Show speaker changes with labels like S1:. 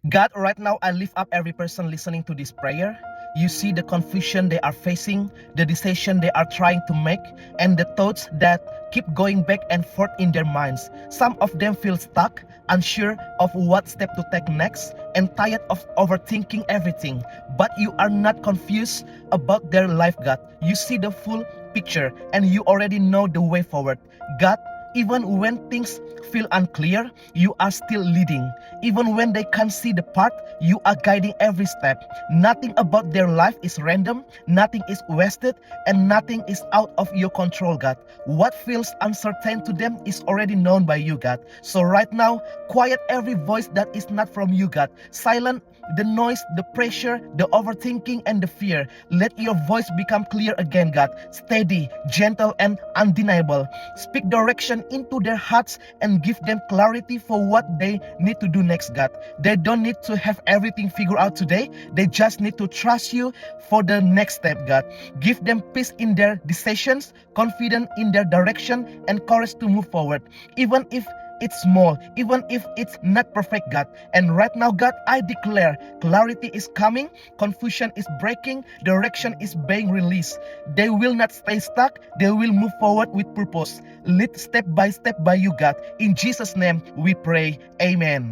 S1: God, right now I lift up every person listening to this prayer. You see the confusion they are facing, the decision they are trying to make, and the thoughts that keep going back and forth in their minds. Some of them feel stuck, unsure of what step to take next, and tired of overthinking everything. But you are not confused about their life, God. You see the full picture and you already know the way forward. God, even when things feel unclear, you are still leading. Even when they can't see the path, you are guiding every step. Nothing about their life is random, nothing is wasted, and nothing is out of your control, God. What feels uncertain to them is already known by you, God. So right now, quiet every voice that is not from you, God. Silent the noise, the pressure, the overthinking, and the fear. Let your voice become clear again, God. Steady, gentle, and undeniable. Speak direction into their hearts and give them clarity for what they need to do next, God. They don't need to have everything figured out today. They just need to trust you for the next step, God. Give them peace in their decisions, confidence in their direction, and courage to move forward. Even if it's small, even if it's not perfect, God. And right now, God, I declare clarity is coming, confusion is breaking, direction is being released. They will not stay stuck, they will move forward with purpose. Lead step by you, God. In Jesus' name we pray. Amen.